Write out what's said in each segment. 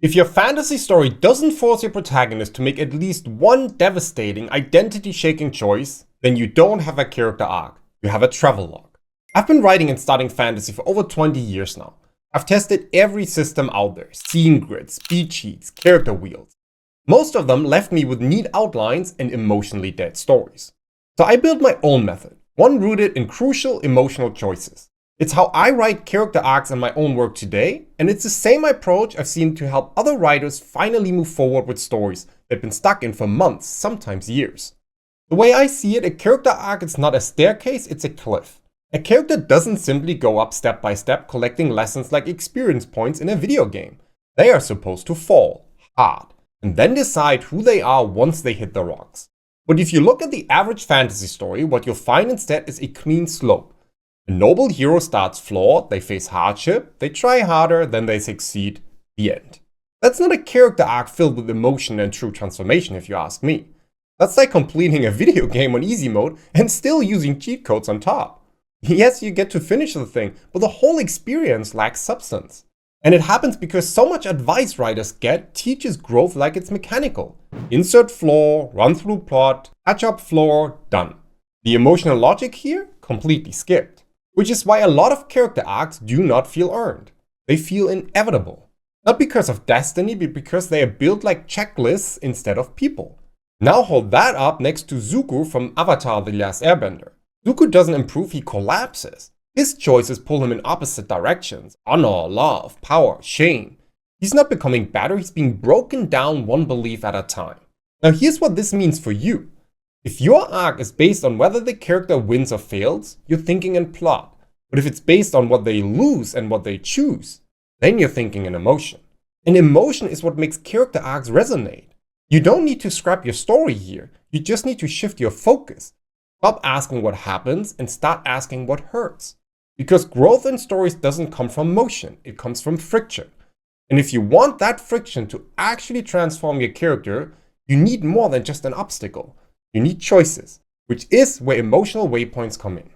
If your fantasy story doesn't force your protagonist to make at least one devastating, identity-shaking choice, then you don't have a character arc, you have a travelogue. I've been writing and studying fantasy for over 20 years now. I've tested every system out there, scene grids, speed sheets, character wheels. Most of them left me with neat outlines and emotionally dead stories. So I built my own method, one rooted in crucial emotional choices. It's how I write character arcs in my own work today, and it's the same approach I've seen to help other writers finally move forward with stories they've been stuck in for months, sometimes years. The way I see it, a character arc is not a staircase, it's a cliff. A character doesn't simply go up step by step collecting lessons like experience points in a video game. They are supposed to fall hard, and then decide who they are once they hit the rocks. But if you look at the average fantasy story, what you'll find instead is a clean slope. A noble hero starts flawed, they face hardship, they try harder, then they succeed, the end. That's not a character arc filled with emotion and true transformation if you ask me. That's like completing a video game on easy mode and still using cheat codes on top. Yes, you get to finish the thing, but the whole experience lacks substance. And it happens because so much advice writers get teaches growth like it's mechanical. Insert flaw, run through plot, patch up flaw, done. The emotional logic here, completely skipped. Which is why a lot of character arcs do not feel earned. They feel inevitable. Not because of destiny, but because they are built like checklists instead of people. Now hold that up next to Zuko from Avatar: The Last Airbender. Zuko doesn't improve, he collapses. His choices pull him in opposite directions. Honor, love, power, shame. He's not becoming better, he's being broken down one belief at a time. Now here's what this means for you. If your arc is based on whether the character wins or fails, you're thinking in plot. But if it's based on what they lose and what they choose, then you're thinking in emotion. And emotion is what makes character arcs resonate. You don't need to scrap your story here, you just need to shift your focus. Stop asking what happens and start asking what hurts. Because growth in stories doesn't come from motion, it comes from friction. And if you want that friction to actually transform your character, you need more than just an obstacle. You need choices, which is where emotional waypoints come in.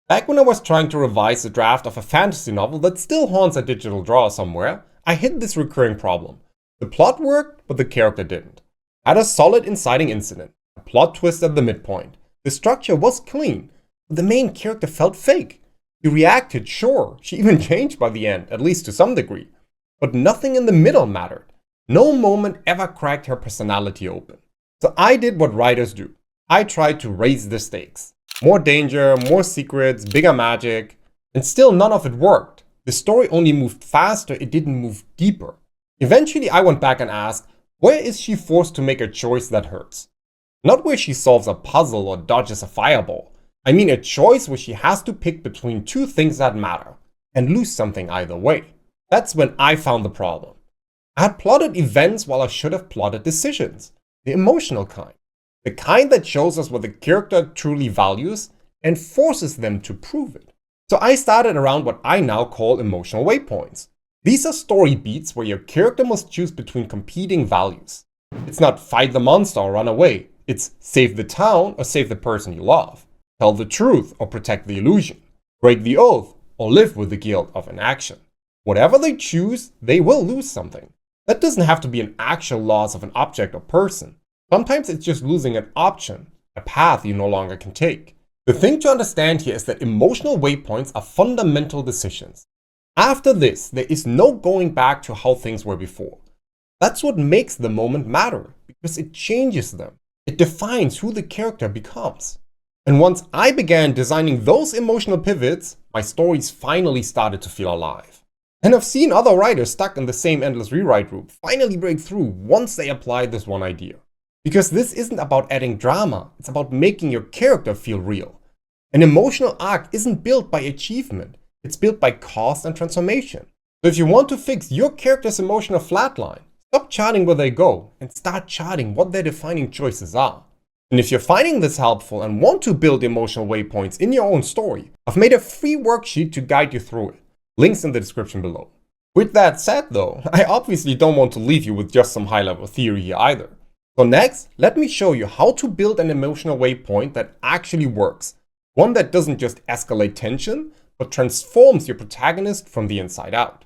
Back when I was trying to revise the draft of a fantasy novel that still haunts a digital drawer somewhere, I hit this recurring problem. The plot worked, but the character didn't. I had a solid inciting incident, a plot twist at the midpoint. The structure was clean, but the main character felt fake. He reacted, sure, she even changed by the end, at least to some degree. But nothing in the middle mattered. No moment ever cracked her personality open. So I did what writers do. I tried to raise the stakes. More danger, more secrets, bigger magic. And still none of it worked. The story only moved faster, it didn't move deeper. Eventually I went back and asked, where is she forced to make a choice that hurts? Not where she solves a puzzle or dodges a fireball. I mean a choice where she has to pick between two things that matter, and lose something either way. That's when I found the problem. I had plotted events while I should have plotted decisions. The emotional kind. The kind that shows us what the character truly values and forces them to prove it. So I started around what I now call emotional waypoints. These are story beats where your character must choose between competing values. It's not fight the monster or run away. It's save the town or save the person you love. Tell the truth or protect the illusion. Break the oath or live with the guilt of inaction. Whatever they choose, they will lose something. That doesn't have to be an actual loss of an object or person. Sometimes it's just losing an option, a path you no longer can take. The thing to understand here is that emotional waypoints are fundamental decisions. After this, there is no going back to how things were before. That's what makes the moment matter, because it changes them. It defines who the character becomes. And once I began designing those emotional pivots, my stories finally started to feel alive. And I've seen other writers stuck in the same endless rewrite loop finally break through once they applied this one idea. Because this isn't about adding drama, it's about making your character feel real. An emotional arc isn't built by achievement, it's built by cost and transformation. So if you want to fix your character's emotional flatline, stop charting where they go and start charting what their defining choices are. And if you're finding this helpful and want to build emotional waypoints in your own story, I've made a free worksheet to guide you through it. Links in the description below. With that said though, I obviously don't want to leave you with just some high-level theory here either. So next, let me show you how to build an emotional waypoint that actually works. One that doesn't just escalate tension, but transforms your protagonist from the inside out.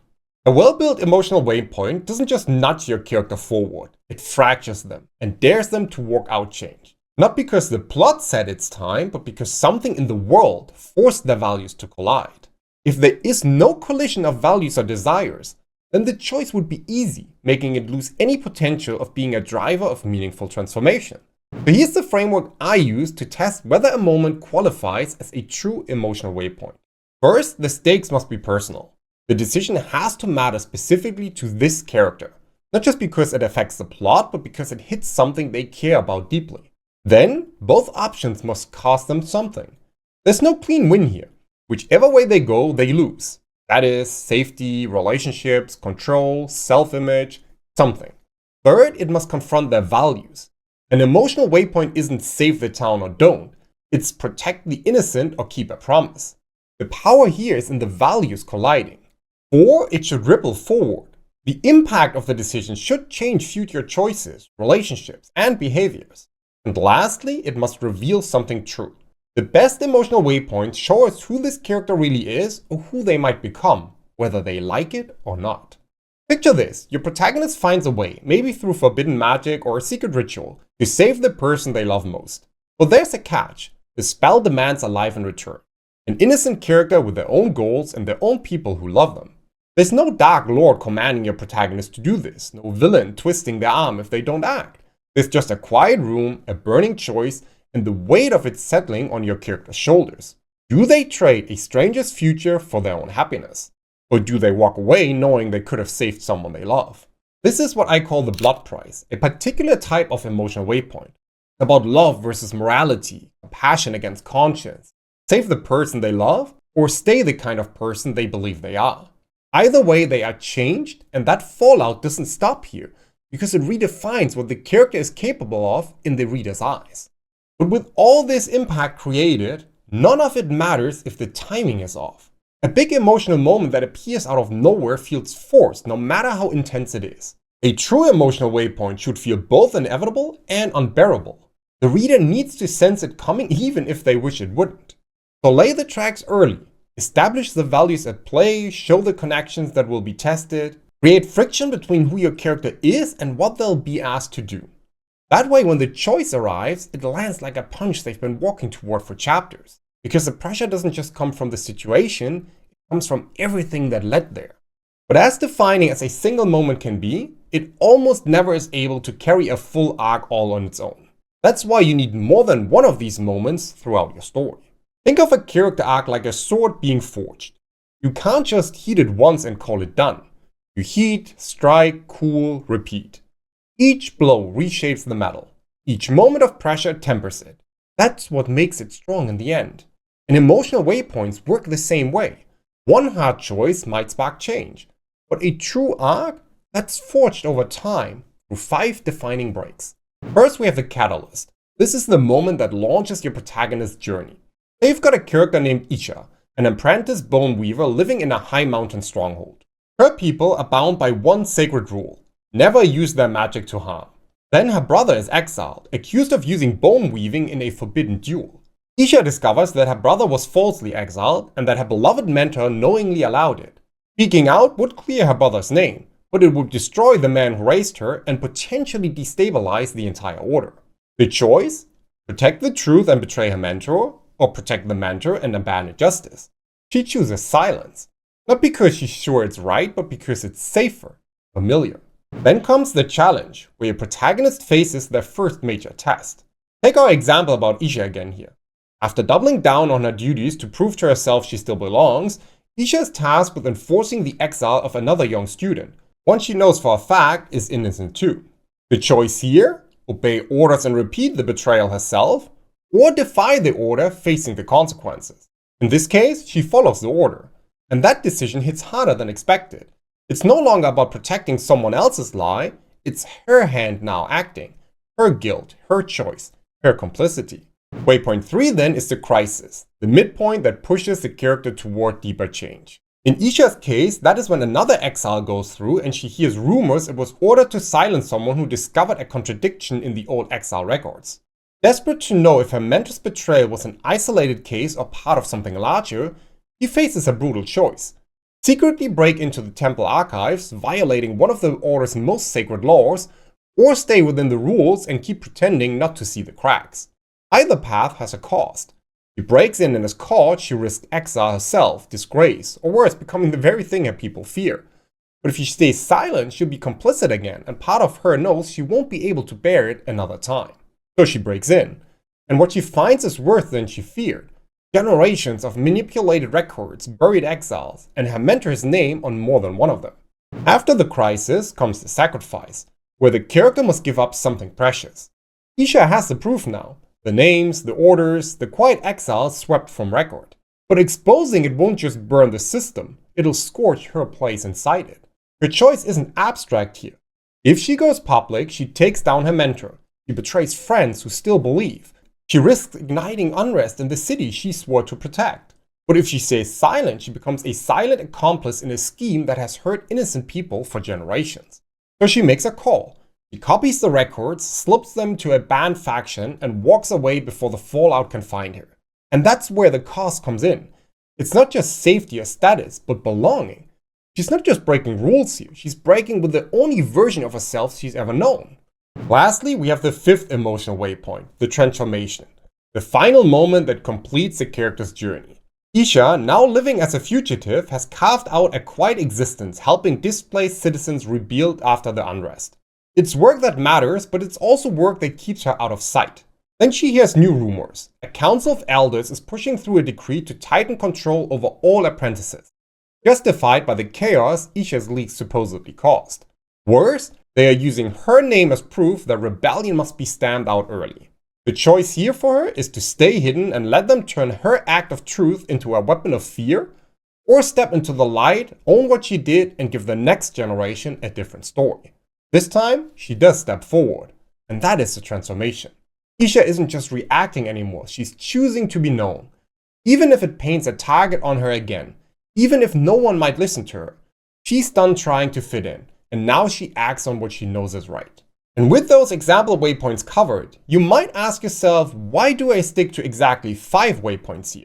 A well-built emotional waypoint doesn't just nudge your character forward, it fractures them and dares them to walk out change. Not because the plot said it's time, but because something in the world forced their values to collide. If there is no collision of values or desires, then the choice would be easy, making it lose any potential of being a driver of meaningful transformation. So here's the framework I use to test whether a moment qualifies as a true emotional waypoint. First, the stakes must be personal. The decision has to matter specifically to this character, not just because it affects the plot, but because it hits something they care about deeply. Then, both options must cost them something. There's no clean win here. Whichever way they go, they lose. That is, safety, relationships, control, self-image, something. Third, it must confront their values. An emotional waypoint isn't save the town or don't. It's protect the innocent or keep a promise. The power here is in the values colliding. Or it should ripple forward. The impact of the decision should change future choices, relationships, and behaviors. And lastly, it must reveal something true. The best emotional waypoints show us who this character really is or who they might become, whether they like it or not. Picture this, your protagonist finds a way, maybe through forbidden magic or a secret ritual, to save the person they love most. But there's a catch. The spell demands a life in return. An innocent character with their own goals and their own people who love them. There's no dark lord commanding your protagonist to do this, no villain twisting their arm if they don't act. There's just a quiet room, a burning choice, and the weight of it settling on your character's shoulders. Do they trade a stranger's future for their own happiness? Or do they walk away knowing they could have saved someone they love? This is what I call the blood price, a particular type of emotional waypoint. About love versus morality, passion against conscience. Save the person they love, or stay the kind of person they believe they are. Either way, they are changed, and that fallout doesn't stop here, because it redefines what the character is capable of in the reader's eyes. But with all this impact created, none of it matters if the timing is off. A big emotional moment that appears out of nowhere feels forced, no matter how intense it is. A true emotional waypoint should feel both inevitable and unbearable. The reader needs to sense it coming even if they wish it wouldn't. So lay the tracks early. Establish the values at play, show the connections that will be tested, create friction between who your character is and what they'll be asked to do. That way, when the choice arrives, it lands like a punch they've been walking toward for chapters. Because the pressure doesn't just come from the situation, it comes from everything that led there. But as defining as a single moment can be, it almost never is able to carry a full arc all on its own. That's why you need more than one of these moments throughout your story. Think of a character arc like a sword being forged. You can't just heat it once and call it done. You heat, strike, cool, repeat. Each blow reshapes the metal. Each moment of pressure tempers it. That's what makes it strong in the end. And emotional waypoints work the same way. One hard choice might spark change, but a true arc that's forged over time through 5 defining breaks. First, we have the catalyst. This is the moment that launches your protagonist's journey. They've got a character named Isha, an apprentice bone weaver living in a high mountain stronghold. Her people are bound by one sacred rule: never use their magic to harm. Then her brother is exiled, accused of using bone weaving in a forbidden duel. Isha discovers that her brother was falsely exiled and that her beloved mentor knowingly allowed it. Speaking out would clear her brother's name, but it would destroy the man who raised her and potentially destabilize the entire order. The choice? Protect the truth and betray her mentor, or protect the mentor and abandon justice. She chooses silence. Not because she's sure it's right, but because it's safer, familiar. Then comes the challenge, where your protagonist faces their first major test. Take our example about Isha again here. After doubling down on her duties to prove to herself she still belongs, Isha is tasked with enforcing the exile of another young student, one she knows for a fact is innocent too. The choice here? Obey orders and repeat the betrayal herself, or defy the order facing the consequences. In this case, she follows the order, and that decision hits harder than expected. It's no longer about protecting someone else's lie, it's her hand now acting, her guilt, her choice, her complicity. Waypoint 3 then is the crisis, the midpoint that pushes the character toward deeper change. In Isha's case, that is when another exile goes through and she hears rumors it was ordered to silence someone who discovered a contradiction in the old exile records. Desperate to know if her mentor's betrayal was an isolated case or part of something larger, he faces a brutal choice. secretly break into the temple archives, violating one of the Order's most sacred laws, or stay within the rules and keep pretending not to see the cracks. Either path has a cost. If she breaks in and is caught, she risks exile herself, disgrace, or worse, becoming the very thing her people fear. But if she stays silent, she'll be complicit again, and part of her knows she won't be able to bear it another time. So she breaks in. And what she finds is worse than she feared. Generations of manipulated records, buried exiles, and her mentor's name on more than one of them. After the crisis comes the sacrifice, where the character must give up something precious. Isha has the proof now. The names, the orders, the quiet exiles swept from record. But exposing it won't just burn the system, it'll scorch her place inside it. Her choice isn't abstract here. If she goes public, she takes down her mentor. She betrays friends who still believe. She risks igniting unrest in the city she swore to protect. But if she stays silent, she becomes a silent accomplice in a scheme that has hurt innocent people for generations. So she makes a call. She copies the records, slips them to a banned faction, and walks away before the fallout can find her. And that's where the cost comes in. It's not just safety or status, but belonging. She's not just breaking rules here, she's breaking with the only version of herself she's ever known. Lastly, we have the fifth emotional waypoint, the transformation. The final moment that completes the character's journey. Isha, now living as a fugitive, has carved out a quiet existence, helping displaced citizens rebuild after the unrest. It's work that matters, but it's also work that keeps her out of sight. Then she hears new rumors. A council of elders is pushing through a decree to tighten control over all apprentices, justified by the chaos Isha's leak supposedly caused. Worse, they are using her name as proof that rebellion must be stamped out early. The choice here for her is to stay hidden and let them turn her act of truth into a weapon of fear, or step into the light, own what she did, and give the next generation a different story. This time, she does step forward, and that is the transformation. Isha isn't just reacting anymore, she's choosing to be known. Even if it paints a target on her again, even if no one might listen to her, she's done trying to fit in, and now she acts on what she knows is right. And with those example waypoints covered, you might ask yourself, why do I stick to exactly 5 waypoints here?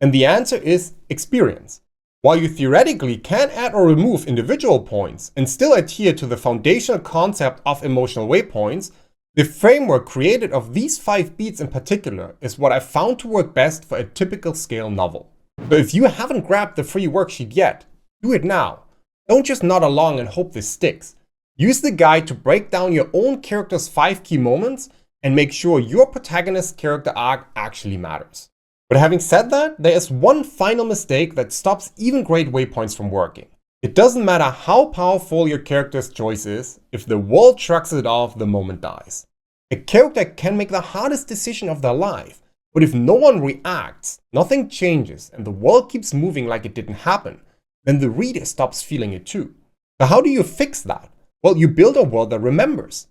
And the answer is experience. While you theoretically can add or remove individual points and still adhere to the foundational concept of emotional waypoints, the framework created of these 5 beats in particular is what I found to work best for a typical scale novel. So if you haven't grabbed the free worksheet yet, do it now. Don't just nod along and hope this sticks. Use the guide to break down your own character's 5 key moments and make sure your protagonist's character arc actually matters. But having said that, there is one final mistake that stops even great waypoints from working. It doesn't matter how powerful your character's choice is, if the world shrugs it off, the moment dies. A character can make the hardest decision of their life, but if no one reacts, nothing changes, and the world keeps moving like it didn't happen, then the reader stops feeling it too. So how do you fix that? Well, you build a world that remembers.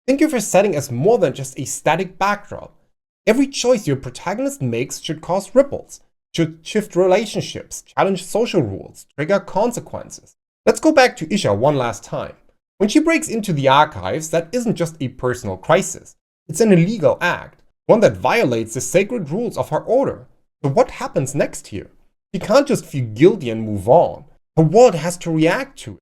Think of your setting as more than just a static backdrop. Every choice your protagonist makes should cause ripples, should shift relationships, challenge social rules, trigger consequences. Let's go back to Isha one last time. When she breaks into the archives, that isn't just a personal crisis. It's an illegal act, one that violates the sacred rules of her order. So what happens next here? She can't just feel guilty and move on. Her world has to react to it.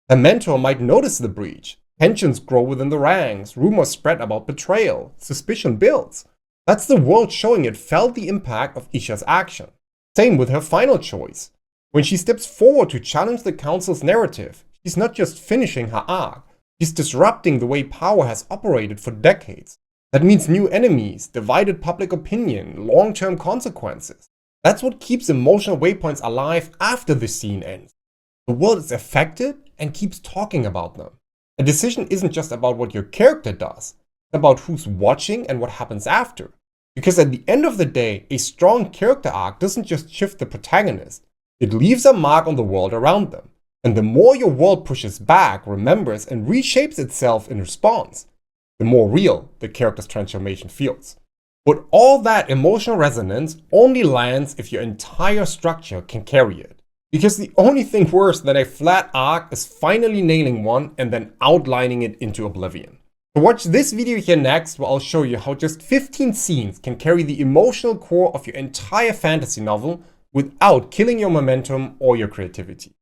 Her mentor might notice the breach. Tensions grow within the ranks, rumors spread about betrayal, suspicion builds. That's the world showing it felt the impact of Isha's action. Same with her final choice. When she steps forward to challenge the council's narrative, she's not just finishing her arc, she's disrupting the way power has operated for decades. That means new enemies, divided public opinion, long-term consequences. That's what keeps emotional waypoints alive after the scene ends. The world is affected and keeps talking about them. A decision isn't just about what your character does, it's about who's watching and what happens after. Because at the end of the day, a strong character arc doesn't just shift the protagonist, it leaves a mark on the world around them. And the more your world pushes back, remembers, and reshapes itself in response, the more real the character's transformation feels. But all that emotional resonance only lands if your entire structure can carry it. Because the only thing worse than a flat arc is finally nailing one and then outlining it into oblivion. So watch this video here next where I'll show you how just 15 scenes can carry the emotional core of your entire fantasy novel without killing your momentum or your creativity.